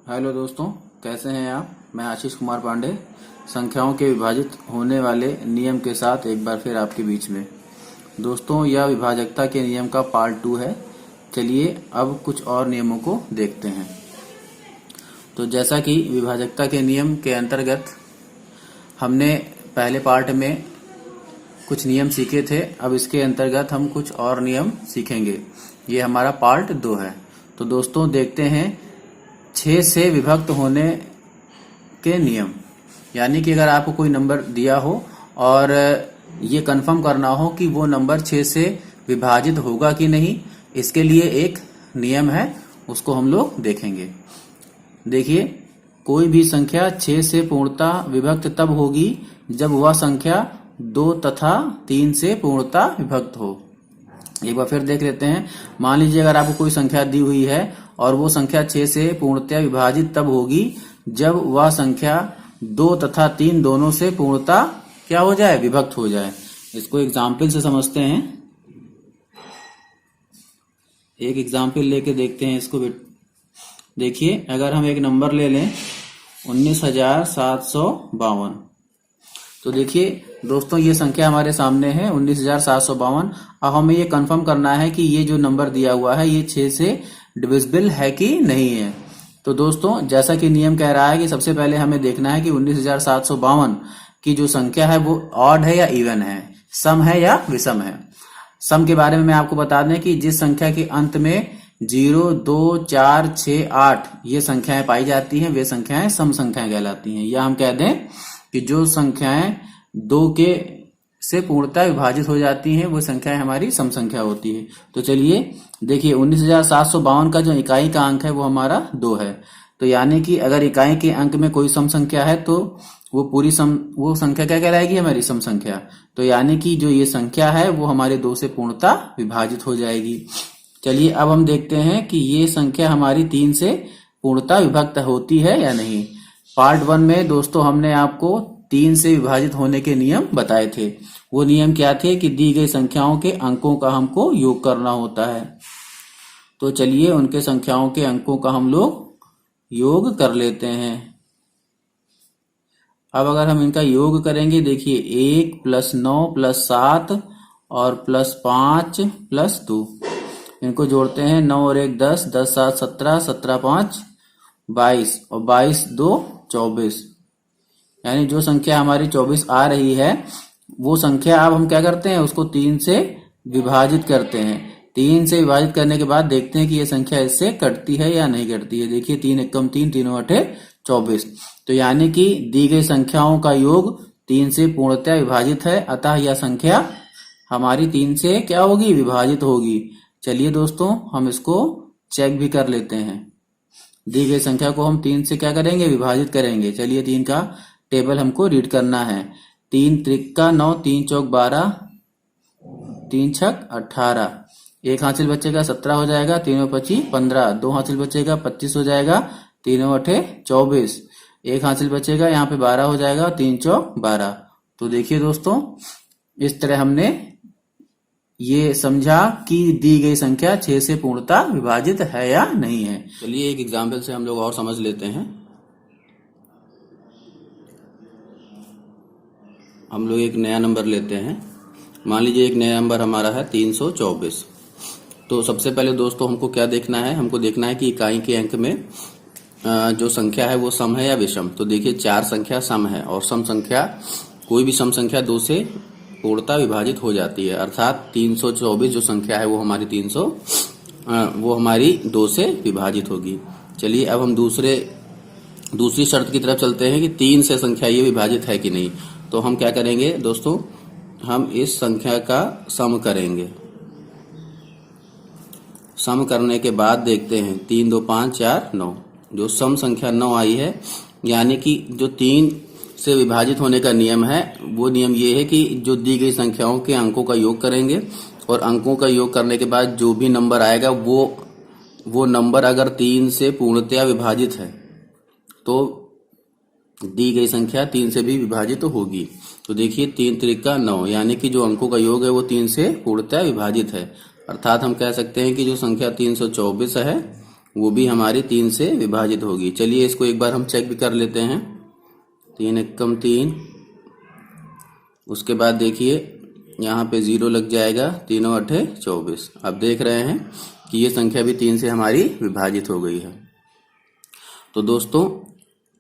Hello दोस्तों, कैसे हैं आप। मैं आशीष कुमार पांडे संख्याओं के विभाजित होने वाले नियम के साथ एक बार फिर आपके बीच में। दोस्तों, यह विभाजकता के नियम का पार्ट 2 है। चलिए अब कुछ और नियमों को देखते हैं। तो जैसा कि विभाजकता के नियम के अंतर्गत हमने पहले पार्ट में कुछ नियम सीखे थे, अब इसके अंतर्गत हम कुछ और नियम सीखेंगे। ये हमारा पार्ट 2 है। तो दोस्तों देखते हैं 6 से विभक्त होने के नियम। यानी कि अगर आपको कोई नंबर दिया हो और ये कंफर्म करना हो कि वो नंबर 6 से विभाजित होगा कि नहीं, इसके लिए एक नियम है, उसको हम लोग देखेंगे। देखिए, कोई भी संख्या 6 से पूर्णतः विभक्त तब होगी जब वह संख्या 2 तथा 3 से पूर्णतः विभक्त हो। एक बार फिर देख लेते हैं। मान लीजिए अगर आपको कोई संख्या दी हुई है और वो संख्या 6 से पूर्णतः विभाजित तब होगी जब वह संख्या 2 तथा 3 दोनों से पूर्णतः क्या हो जाए, विभक्त हो जाए। इसको एग्जाम्पल से समझते हैं। एक एग्जाम्पल लेके देखते हैं इसको। देखिए, अगर हम एक नंबर ले लें 19,752। तो देखिए दोस्तों, ये संख्या हमारे सामने है 19,752। अब हमें ये कंफर्म करना है कि ये जो नंबर दिया हुआ है ये 6 से डिविजिबल है कि नहीं है। तो दोस्तों, जैसा कि नियम कह रहा है कि सबसे पहले हमें देखना है कि 19,752 की जो संख्या है वो ऑड है या इवन है, सम है या विषम है। सम के बारे में मैं आपको बता दें कि जिस संख्या के अंत में 0, 2, 4, 6, 8 ये संख्याएं पाई जाती हैं वे संख्याएं सम संख्याएं कहलाती हैं। या हम कह दें कि जो संख्याएं 2 के से पूर्णतः विभाजित हो जाती हैं वो संख्याएं हमारी सम संख्या होती है। तो चलिए देखिए, 19,752 का जो इकाई का अंक है वो हमारा 2 है। तो यानी कि अगर इकाई के अंक में कोई सम संख्या है तो वो संख्या क्या कहलाएगी, हमारी सम संख्या। तो यानी कि जो ये संख्या है वो हमारे 2 से पूर्णतः विभाजित हो जाएगी। चलिए अब हम देखते हैं कि ये संख्या हमारी 3 से पूर्णतः विभक्त होती है या नहीं। पार्ट 1 में दोस्तों हमने आपको 3 से विभाजित होने के नियम बताए थे। वो नियम क्या थे कि दी गई संख्याओं के अंकों का हमको योग करना होता है। तो चलिए उनके संख्याओं के अंकों का हम लोग योग कर लेते हैं। अब अगर हम इनका योग करेंगे, देखिए 1 + 9 + 7 और +5 + 2, इनको जोड़ते हैं। 9 और 1 10, 10 7 17, 17 5 22 और 22 2 24। यानी जो संख्या हमारी 24 आ रही है वो संख्या अब हम क्या करते हैं, उसको 3 से विभाजित करते हैं। 3 से विभाजित करने के बाद देखते हैं कि ये संख्या इससे कटती है या नहीं कटती है। देखिए 3 एकम 3, 3 8 24। तो यानी कि दी गई संख्याओं का योग 3 से पूर्णतः विभाजित है, अतः यह संख्या हमारी 3 से क्या होगी, विभाजित होगी। चलिए दोस्तों, हम इसको चेक भी कर लेते हैं। दी गई संख्या को हम 3 से क्या करेंगे, विभाजित करेंगे। चलिए 3 का टेबल हमको रीड करना है। 3 त्रिका 9, 3 चौक 12, 3 छक 18, एक हासिल बचेगा 17 हो जाएगा, 3 25 15, 2 हासिल बचेगा 25 हो जाएगा, 3 8 24, एक हासिल बचेगा यहाँ पे 12 हो जाएगा, 3 चौक 12। तो देखिए दोस्तों, इस तरह हमने ये समझा कि दी गई संख्या 6 से पूर्णतः विभाजित है या नहीं है। चलिए एक एग्जाम्पल से हम लोग और समझ लेते हैं। हम लोग एक नया नंबर लेते हैं। मान लीजिए एक नया नंबर हमारा है 324। तो सबसे पहले दोस्तों हमको क्या देखना है, हमको देखना है कि इकाई के अंक में जो संख्या है वो सम है या विषम। तो देखिए 4 संख्या सम है और सम संख्या, कोई भी सम संख्या 2 से पूर्णतः विभाजित हो जाती है। अर्थात 324 जो संख्या है वो हमारी 2 से विभाजित होगी। चलिए अब हम दूसरी शर्त की तरफ चलते हैं कि 3 से संख्या ये विभाजित है कि नहीं। तो हम क्या करेंगे दोस्तों, हम इस संख्या का सम करेंगे। सम करने के बाद देखते हैं 3 2 5 4 9, जो सम संख्या 9 आई है। यानी कि जो 3 से विभाजित होने का नियम है वो नियम ये है कि जो दी गई संख्याओं के अंकों का योग करेंगे और अंकों का योग करने के बाद जो भी नंबर आएगा वो नंबर अगर 3 से पूर्णतः विभाजित है तो दी गई संख्या 3 से भी विभाजित होगी। तो देखिए 3 त्रिका 9, यानी कि जो अंकों का योग है वो 3 से पूर्णतः विभाजित है। अर्थात हम कह सकते हैं कि जो संख्या 324 है वो भी हमारी 3 से विभाजित होगी। चलिए इसको एक बार हम चेक भी कर लेते हैं। 3 एकम 3, उसके बाद देखिए यहाँ पे 0 लग जाएगा, 3 8 24। अब देख रहे हैं कि ये संख्या भी 3 से हमारी विभाजित हो गई है। तो दोस्तों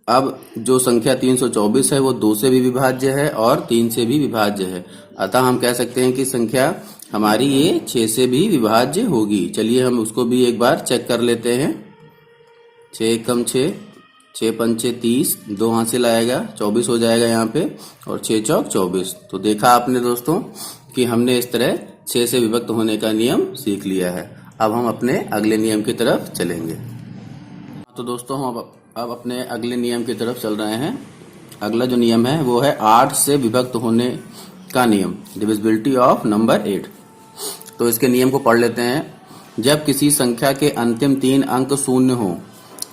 अब जो संख्या 324 है वो 2 से भी विभाज्य है और 3 से भी विभाज्य है। अतः हम कह सकते हैं कि संख्या हमारी ये 6 से भी विभाज्य होगी। चलिए हम उसको भी एक बार चेक कर लेते हैं। 6 एकम 6, 6 पंचे 30, 2 हासिल आएगा, 24 हो जाएगा यहाँ पे, और 6 चौक 24। तो देखा आपने दोस्तों कि हमने इस तरह 6 से विभक्त होने का नियम सीख लिया है। अब हम अपने अगले नियम की तरफ चलेंगे। तो दोस्तों हम अब अपने अगले नियम की तरफ चल रहे हैं। अगला जो नियम है वो है 8 से विभक्त होने का नियम, डिविजिबिलिटी ऑफ नंबर 8। तो इसके नियम को पढ़ लेते हैं। जब किसी संख्या के अंतिम 3 अंक 0 हो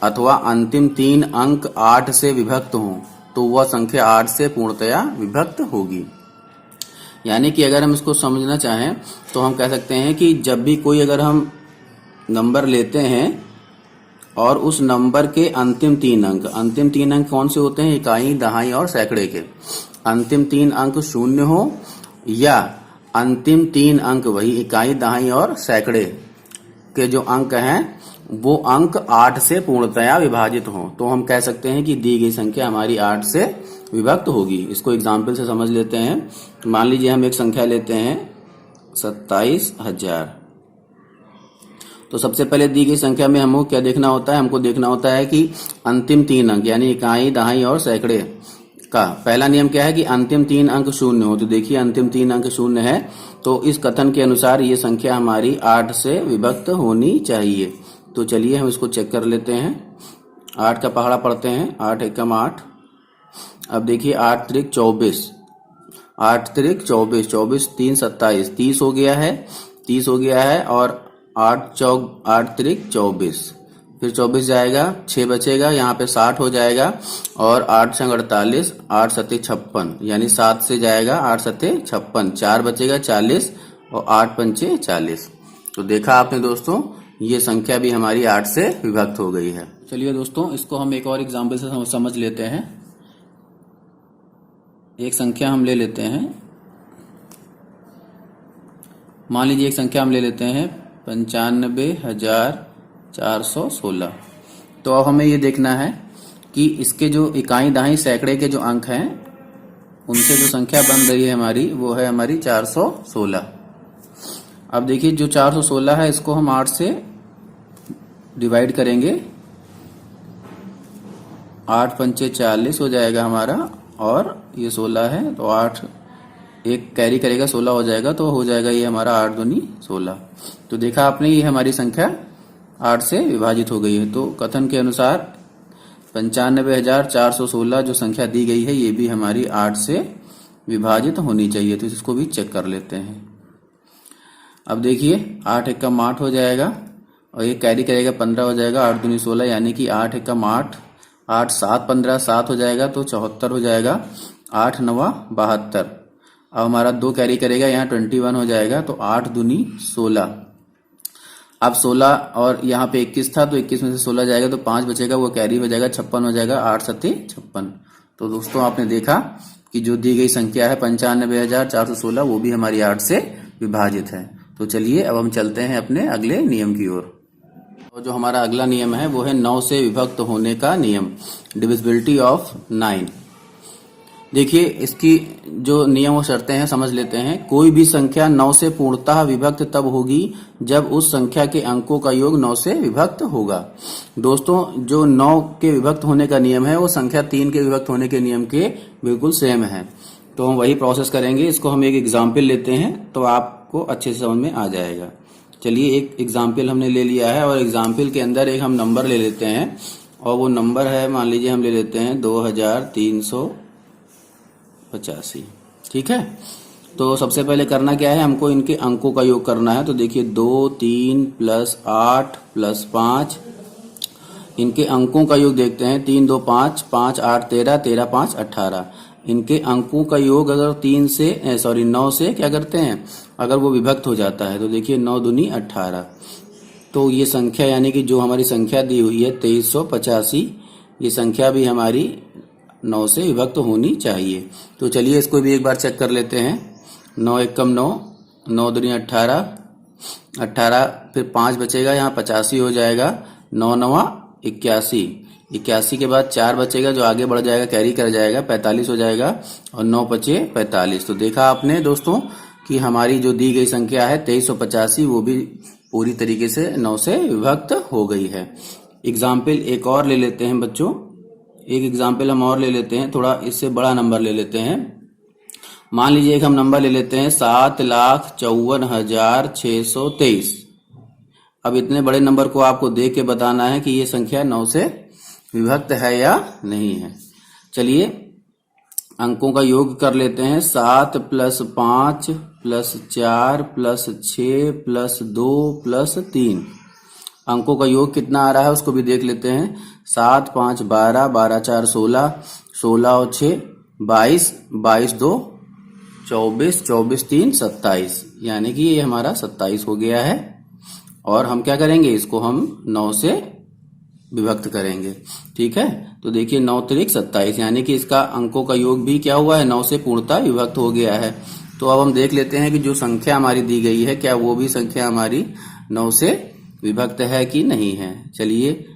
अथवा अंतिम 3 अंक 8 से विभक्त हो तो वह संख्या 8 से पूर्णतया विभक्त होगी। यानी कि अगर हम इसको समझना चाहें तो हम कह सकते हैं कि जब भी कोई अगर हम नंबर लेते हैं और उस नंबर के अंतिम 3 अंक कौन से होते हैं? इकाई, दहाई और सैकड़े के। अंतिम 3 अंक 0 हो या अंतिम 3 अंक वही इकाई, दहाई और सैकड़े के जो अंक हैं वो अंक 8 से पूर्णतया विभाजित हो, तो हम कह सकते हैं कि दी गई संख्या हमारी 8 से विभक्त होगी। इसको एग्जाम्पल से समझ लेते हैं। मान लीजिए हम एक संख्या लेते हैं 27,000। तो सबसे पहले दी गई संख्या में हमको क्या देखना होता है? हमको देखना होता है कि अंतिम 3 अंक यानी इकाई, दहाई और सैकड़े का पहला नियम क्या है कि अंतिम 3 अंक 0 हो। तो देखिए अंतिम 3 अंक 0 है, तो इस कथन के अनुसार ये संख्या हमारी 8 से विभक्त होनी चाहिए। तो चलिए हम इसको चेक कर लेते हैं। 8 का पहाड़ा पढ़ते हैं। 8 एकम 8। अब देखिए 8 त्रिक 24, 8 त्रिक 24, 24 3 27, 30 हो गया है, 30 हो गया है। और 8 त्रिक 24, फिर 24 जाएगा, 6 बचेगा, यहाँ पे 60 हो जाएगा। और 8 छंग 48, 8 सत्ते 56, यानी 7 से जाएगा, 8 सत्ते 56, 4 बचेगा 40 और 8 पंचे 40। तो देखा आपने दोस्तों ये संख्या भी हमारी 8 से विभक्त हो गई है। चलिए दोस्तों इसको हम एक और एग्जाम्पल से समझ लेते हैं। एक संख्या हम ले लेते हैं, मान लीजिए एक संख्या हम ले लेते हैं 95,416। तो अब हमें ये देखना है कि इसके जो इकाई, दहाई, सैकड़े के जो अंक हैं उनसे जो संख्या बन रही है हमारी वो है हमारी 416। अब देखिए जो 416 है इसको हम 8 से डिवाइड करेंगे। 8 पंचे 40 हो जाएगा हमारा, और ये 16 है तो 8 एक कैरी करेगा, 16 हो जाएगा, तो हो जाएगा ये हमारा 8 दूनी 16। तो देखा आपने ये हमारी संख्या 8 से विभाजित हो गई है। तो कथन के अनुसार 95,416 जो संख्या दी गई है ये भी हमारी 8 से विभाजित होनी चाहिए। तो इसको भी चेक कर लेते हैं। अब देखिए 8 एकम 8 हो जाएगा और ये कैरी करेगा 15 हो जाएगा, 8 दूनी 16, यानी कि 8 एकम 8, 8 7 15 7 हो जाएगा तो 74 हो जाएगा, 8 9 72। अब हमारा 2 कैरी करेगा, यहाँ 21 हो जाएगा, तो 8 दूनी 16। अब 16 और यहाँ पे 21 था तो 21 में से 16 जाएगा तो 5 बचेगा, वो कैरी हो जाएगा, 56 हो जाएगा, 8 सत्ते 56। तो दोस्तों आपने देखा कि जो दी गई संख्या है 95,416 वो भी हमारी 8 से विभाजित है। तो चलिए अब हम चलते हैं अपने अगले नियम की ओर। और जो हमारा अगला नियम है वो है 9 से विभक्त होने का नियम, डिविजिबिलिटी ऑफ 9। देखिए इसकी जो नियम और शर्तें हैं समझ लेते हैं। कोई भी संख्या 9 से पूर्णतः विभक्त तब होगी जब उस संख्या के अंकों का योग 9 से विभक्त होगा। दोस्तों जो 9 के विभक्त होने का नियम है वो संख्या 3 के विभक्त होने के नियम के बिल्कुल सेम है। तो हम वही प्रोसेस करेंगे। इसको हम एक एग्जाम्पल लेते हैं तो आपको अच्छे से समझ में आ जाएगा। चलिए एक एग्जाम्पल हमने ले लिया है और एग्जाम्पल के अंदर एक हम नंबर ले लेते हैं और वो नंबर है, मान लीजिए हम ले लेते हैं 2385। ठीक है, तो सबसे पहले करना क्या है, हमको इनके अंकों का योग करना है। तो देखिए 2 3 प्लस 8 प्लस 5, इनके अंकों का योग देखते हैं। 3 2 5, 5 8 13, 13 5 18। इनके अंकों का योग अगर 9 से क्या करते हैं, अगर वो विभक्त हो जाता है तो देखिए 9 दूनी 18। तो ये संख्या यानी कि जो हमारी संख्या दी हुई है 2385, ये संख्या भी हमारी 9 से विभक्त होनी चाहिए। तो चलिए इसको भी एक बार चेक कर लेते हैं। 9 एकम 9, 9 दूनी 18, 18 फिर 5 बचेगा, यहाँ 85 हो जाएगा। 9 नवा 81, 81 के बाद 4 बचेगा जो आगे बढ़ जाएगा, कैरी कर जाएगा, 45 हो जाएगा और 9 बचे 45। तो देखा आपने दोस्तों कि हमारी जो दी गई संख्या है 2385 वो भी पूरी तरीके से 9 से विभक्त हो गई है। एग्जाम्पल एक और ले लेते हैं बच्चों, एक एग्जाम्पल हम और ले लेते हैं, थोड़ा इससे बड़ा नंबर ले लेते हैं। मान लीजिए एक हम नंबर ले लेते हैं 7,54,623। अब इतने बड़े नंबर को आपको देख के बताना है कि ये संख्या 9 से विभक्त है या नहीं है। चलिए अंकों का योग कर लेते हैं। 7 + 5 + 4 + 6 + 2 + 3। अंकों का योग कितना आ रहा है उसको भी देख लेते हैं। 7 5 12, 12 4 16, 16 और 6 22, 22 2 24, 24 3 27, यानी कि ये हमारा 27 हो गया है। और हम क्या करेंगे, इसको हम 9 से विभक्त करेंगे। ठीक है, तो देखिए 9 त्रिक 27, यानी कि इसका अंकों का योग भी क्या हुआ है, 9 से पूर्णतः विभक्त हो गया है। तो अब हम देख लेते हैं कि जो संख्या हमारी दी गई है क्या वो भी संख्या हमारी 9 से विभक्त है कि नहीं है। चलिए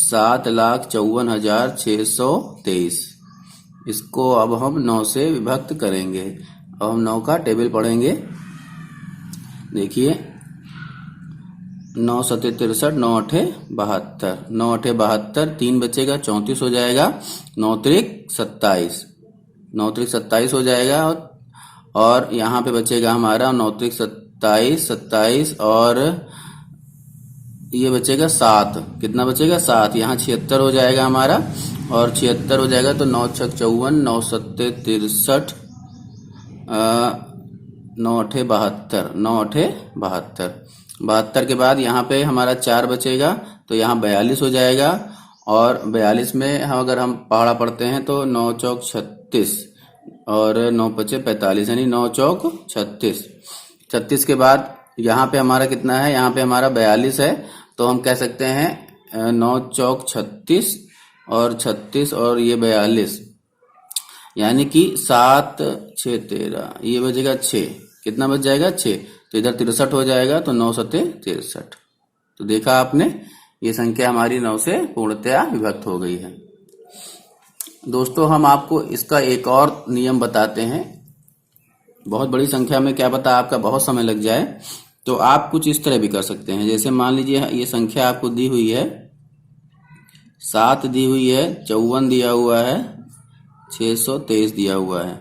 7,54,623, इसको अब हम 9 से विभक्त करेंगे। अब हम 9 का टेबल पढ़ेंगे। देखिए 9 7 63, 9 8 72, 9 8 72, 3 बचेगा 34 हो जाएगा। 9 त्रिक 27, 9 त्रिक 27 हो जाएगा। और यहाँ पे बचेगा हमारा 9 त्रिक 27, 27 और ये बचेगा 7, कितना बचेगा 7, यहाँ 76 हो जाएगा हमारा। और 76 हो जाएगा तो 9 6 54, 9 7 63, 9 8 72, 9 8 72, 72 के बाद यहाँ पे हमारा 4 बचेगा तो यहाँ 42 हो जाएगा। और 42 में हम अगर हम पहाड़ा पढ़ते हैं तो 9 चौक 36 और 9 पचे 45, यानी 9 चौक 36। 36 के बाद यहाँ पे हमारा कितना है, यहाँ पे हमारा 42 है, तो हम कह सकते हैं 9 चौक 36 और 36 और ये 42, यानी कि 7 6 13, ये बचेगा 6, कितना बच जाएगा 6, तो इधर 63 हो जाएगा, तो 9 7 63। तो देखा आपने ये संख्या हमारी 9 से पूर्णतया विभक्त हो गई है। दोस्तों हम आपको इसका एक और नियम बताते हैं। बहुत बड़ी संख्या में क्या पता आपका बहुत समय लग जाए, तो आप कुछ इस तरह भी कर सकते हैं। जैसे मान लीजिए ये संख्या आपको दी हुई है 7 दी हुई है, 54 दिया हुआ है, 623 दिया हुआ है।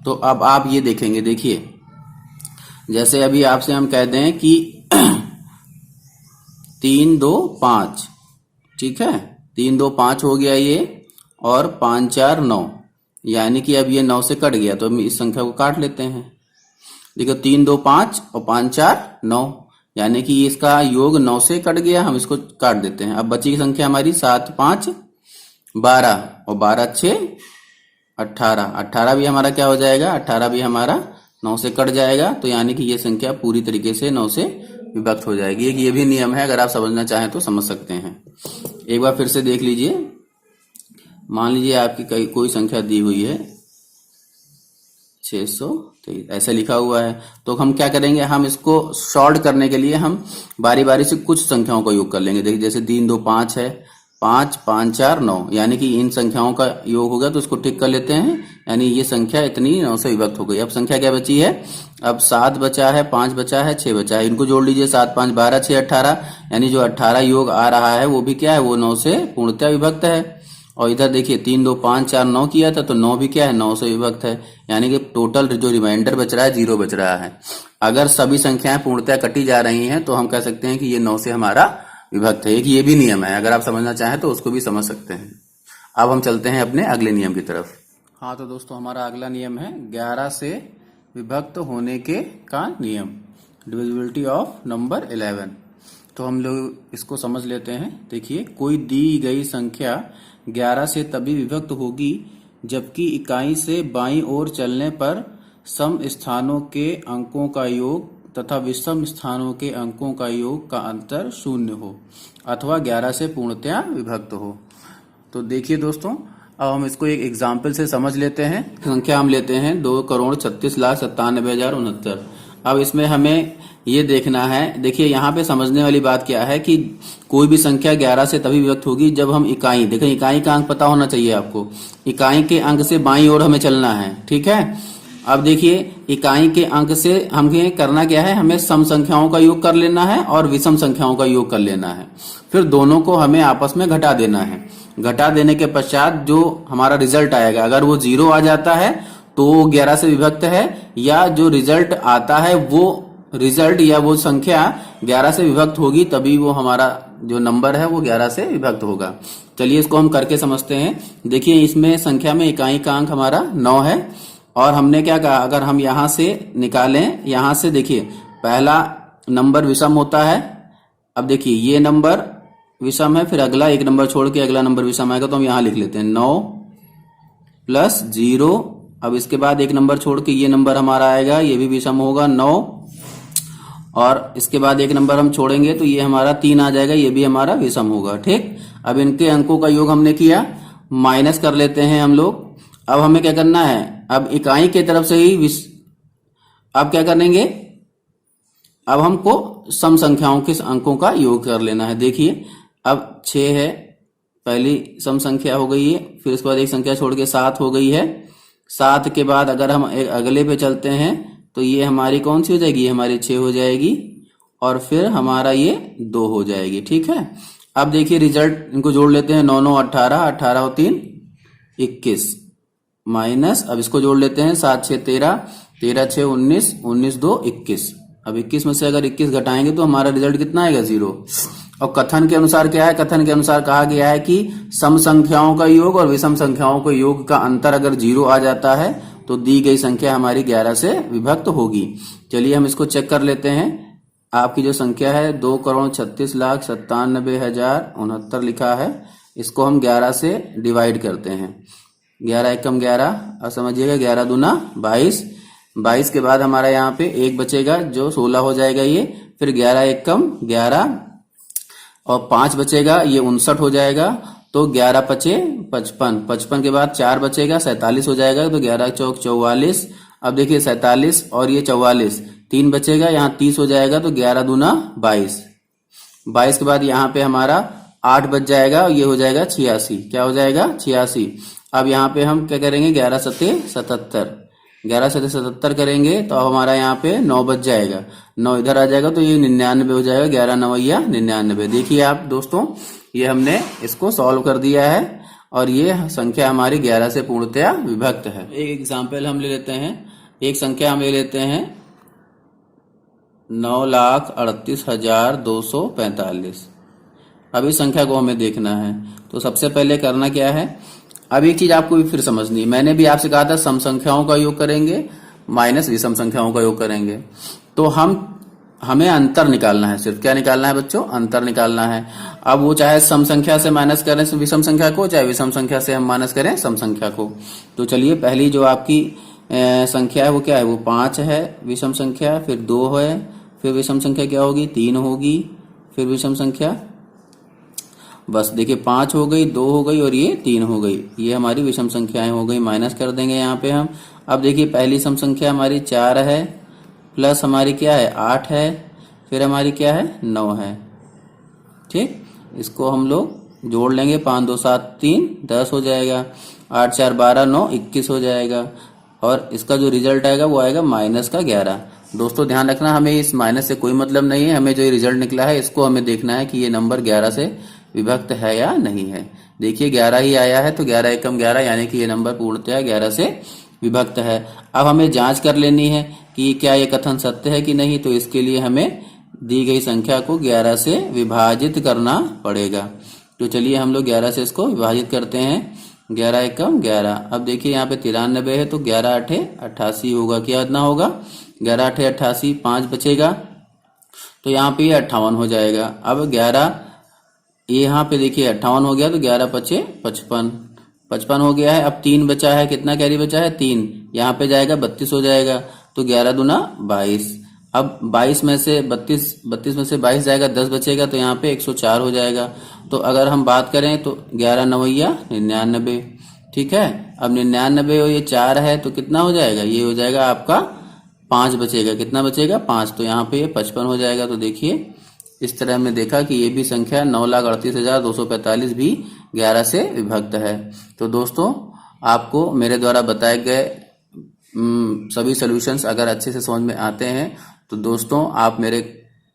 तो अब आप ये देखेंगे, देखिए जैसे अभी आपसे हम कह दें कि 3 2 5, ठीक है, 3 2 5 हो गया ये, और 5 4 9, यानी कि अब ये 9 से कट गया, तो हम इस संख्या को काट लेते हैं। देखो 3 2 5 और 5 4 9, यानी कि इसका योग 9 से कट गया, हम इसको काट देते हैं। अब बची संख्या हमारी 7 5 12 और 12 6 18, 18 भी हमारा क्या हो जाएगा, 18 भी हमारा 9 से कट जाएगा, तो यानी कि ये संख्या पूरी तरीके से 9 से विभक्त हो जाएगी। एक ये भी नियम है, अगर आप समझना चाहें तो समझ सकते हैं। एक बार फिर से देख लीजिए। मान लीजिए आपकी कोई संख्या दी हुई है 623, ऐसा लिखा हुआ है, तो हम क्या करेंगे, हम इसको सॉर्ट करने के लिए हम बारी बारी से कुछ संख्याओं का योग कर लेंगे। देखिए जैसे 3 2 5 है, 5 5 4 9, यानी कि इन संख्याओं का योग होगा, तो इसको टिक कर लेते हैं, यानी ये संख्या इतनी 9 से विभक्त हो गई। अब संख्या क्या बची है, अब 7 बचा है, 5 बचा है, 6 बचा है, इनको जोड़ लीजिए। 7 5 12 6 18, यानी जो 18 योग आ रहा है वो भी क्या है, वो 9 से पूर्णतः विभक्त है। और इधर देखिए 3 2 5 4 9 किया था, तो 9 भी क्या है, 9 से विभक्त है, यानी कि टोटल जो रिमाइंडर बच रहा है 0 बच रहा है। अगर सभी संख्याएं पूर्णतः कटी जा रही हैं तो हम कह सकते हैं कि ये 9 से हमारा विभक्त है। एक ये भी नियम है, अगर आप समझना चाहें तो उसको भी समझ सकते हैं। अब हम चलते हैं अपने अगले नियम की तरफ। हाँ तो दोस्तों हमारा अगला नियम है 11 से विभक्त होने के का नियम, डिविजिबिलिटी ऑफ नंबर 11। तो हम लोग इसको समझ लेते हैं। देखिए कोई दी गई संख्या 11 से तभी विभक्त होगी जबकि इकाई से बाईं ओर चलने पर सम स्थानों के अंकों का योग तथा विषम स्थानों के अंकों का योग का अंतर 0 हो अथवा 11 से पूर्णतया विभक्त हो। तो देखिए दोस्तों, अब हम इसको एक एग्जाम्पल से समझ लेते हैं। संख्या हम लेते हैं 2,36,97,069। अब इसमें हमें ये देखना है, देखिए यहाँ पे समझने वाली बात क्या है कि कोई भी संख्या 11 से तभी विभक्त होगी जब हम इकाई, देखें इकाई का अंक पता होना चाहिए आपको, इकाई के अंक से बाईं ओर हमें चलना है, ठीक है। अब देखिए इकाई के अंक से हमें करना क्या है, हमें सम संख्याओं का योग कर लेना है और विषम संख्याओं का योग कर लेना है, फिर दोनों को हमें आपस में घटा देना है। घटा देने के पश्चात जो हमारा रिजल्ट आएगा, अगर वो 0 आ जाता है तो वो 11 से विभक्त है, या जो रिजल्ट आता है वो रिजल्ट या वो संख्या 11 से विभक्त होगी, तभी वो हमारा जो नंबर है वो 11 से विभक्त होगा। चलिए इसको हम करके समझते हैं। देखिए इसमें संख्या में इकाई का अंक हमारा 9 है और हमने क्या कहा, अगर हम यहां से निकालें, यहां से देखिए पहला नंबर विषम होता है। अब देखिए ये नंबर विषम है, फिर अगला एक नंबर छोड़ के अगला नंबर विषम आएगा, तो हम यहां लिख लेते हैं 9 + 0। अब इसके बाद एक नंबर छोड़ के ये नंबर हमारा आएगा, ये भी विषम होगा 9, और इसके बाद एक नंबर हम छोड़ेंगे तो ये हमारा 3 आ जाएगा, ये भी हमारा विषम होगा, ठीक। अब इनके अंकों का योग हमने किया, माइनस कर लेते हैं हम लोग। अब हमें क्या करना है, अब इकाई की तरफ से ही अब क्या करेंगे, अब हमको सम संख्याओं के अंकों का योग कर लेना है। देखिए अब 6 है, पहली सम संख्या हो गई है, फिर उसके बाद एक संख्या छोड़ के 7 हो गई है। 7 के बाद अगर हम अगले पे चलते हैं तो ये हमारी कौन सी हो जाएगी, ये हमारी 6 हो जाएगी, और फिर हमारा ये 2 हो जाएगी, ठीक है। अब देखिए रिजल्ट इनको जोड़ लेते हैं, 9 9 18, 18 और 3 21, माइनस, अब इसको जोड़ लेते हैं 7 6 13, 13 6 19, 19 2 21। अब 21 में से अगर 21 घटाएंगे तो हमारा रिजल्ट कितना आएगा, 0। और कथन के अनुसार क्या है, कथन के अनुसार कहा गया है कि सम संख्याओं का योग और विषम संख्याओं के योग का अंतर अगर 0 आ जाता है तो दी गई संख्या हमारी 11 से विभक्त होगी। चलिए हम इसको चेक कर लेते हैं। आपकी जो संख्या है 2,36,97,069 लिखा है, इसको हम 11 से डिवाइड करते हैं। 11 एकम 11, अब समझिएगा 11 दूना 22, 22 के बाद हमारा यहाँ पे 1 बचेगा जो 16 हो जाएगा ये, फिर 11 एकम 11 और 5 बचेगा, ये 59 हो जाएगा, तो 11 पचे 55, 55 के बाद 4 बचेगा 47 हो जाएगा, तो 11 चौक 44। अब देखिए 47 और ये 44, 3 बचेगा, यहाँ 30 हो जाएगा, तो 11 दूना 22, 22 के बाद यहाँ पे हमारा 8 बच जाएगा, ये हो जाएगा 86, क्या हो जाएगा 86। अब यहाँ पे हम क्या करेंगे, 11 सते 77, 11 सते 77 करेंगे तो अब हमारा यहाँ पे 9 बच जाएगा, 9 इधर आ जाएगा, तो ये 99 हो जाएगा, 11 9 99। देखिए आप दोस्तों, ये हमने इसको सॉल्व कर दिया है और ये संख्या हमारी 11 से पूर्णतया विभक्त है। एक एग्जाम्पल हम ले लेते हैं, एक संख्या हम ले लेते हैं 9,38,245। अब इस संख्या को हमें देखना है, तो सबसे पहले करना क्या है, अब एक चीज आपको भी फिर समझनी है, मैंने भी आपसे कहा था सम संख्याओं का योग करेंगे माइनस विषम संख्याओं का योग करेंगे, तो हमें अंतर निकालना है, सिर्फ क्या निकालना है बच्चों, अंतर निकालना है। अब वो चाहे सम संख्या से माइनस करें विषम संख्या को, चाहे विषम संख्या से हम माइनस करें सम संख्या को। तो चलिए पहली जो आपकी संख्या है वो क्या है, वो 5 है विषम संख्या, फिर 2 है, फिर विषम संख्या क्या होगी, 3 होगी, फिर विषम संख्या, बस देखिए 5 हो गई, 2 हो गई और ये 3 हो गई, ये हमारी विषम संख्याएं हो गई, माइनस कर देंगे यहाँ पे हम। अब देखिए पहली सम संख्या हमारी 4 है, प्लस हमारी क्या है 8 है, फिर हमारी क्या है 9 है, ठीक। इसको हम लोग जोड़ लेंगे, 5 2 7 3 10 हो जाएगा, 8 4 12 9 21 हो जाएगा, और इसका जो रिजल्ट आएगा वो आएगा माइनस का 11। दोस्तों ध्यान रखना, हमें इस माइनस से कोई मतलब नहीं है, हमें जो ये रिजल्ट निकला है इसको हमें देखना है कि ये नंबर 11 से विभक्त है या नहीं है। देखिए 11 ही आया है, तो 11 एकम 11 यानी कि ये नंबर पूर्णतया 11 से विभक्त है। अब हमें जांच कर लेनी है कि क्या ये कथन सत्य है कि नहीं, तो इसके लिए हमें दी गई संख्या को 11 से विभाजित करना पड़ेगा। तो चलिए हम लोग 11 से इसको विभाजित करते हैं, 11 एकम 11। अब देखिए यहाँ पे 93 है, तो 11 8 88 होगा, क्या इतना होगा 11 8 88, 5 बचेगा, तो यहाँ पे 58 हो जाएगा। अब 11 यहाँ पे देखिए 58 हो गया, तो 11 पचे 55, 55 हो गया है। अब 3 बचा है, कितना कैरी बचा है 3, यहाँ पे जाएगा 32 हो जाएगा, तो 11 दूना 22। अब 22 में से 32 में से 22 जाएगा, 10 बचेगा, तो यहाँ पे 104 हो जाएगा। तो अगर हम बात करें तो 11 नवैया 99, ठीक है। अब 99 और ये 4 है तो कितना हो जाएगा, ये हो जाएगा आपका 5 बचेगा, कितना बचेगा 5, तो यहाँ पे ये 55 हो जाएगा। तो देखिए इस तरह हमने देखा कि ये भी संख्या 9,38,245 भी 11 से विभक्त है। तो दोस्तों आपको मेरे द्वारा बताए गए सभी सॉल्यूशंस अगर अच्छे से समझ में आते हैं तो दोस्तों आप मेरे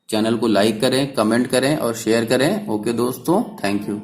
चैनल को लाइक करें, कमेंट करें और शेयर करें। ओके दोस्तों, थैंक यू।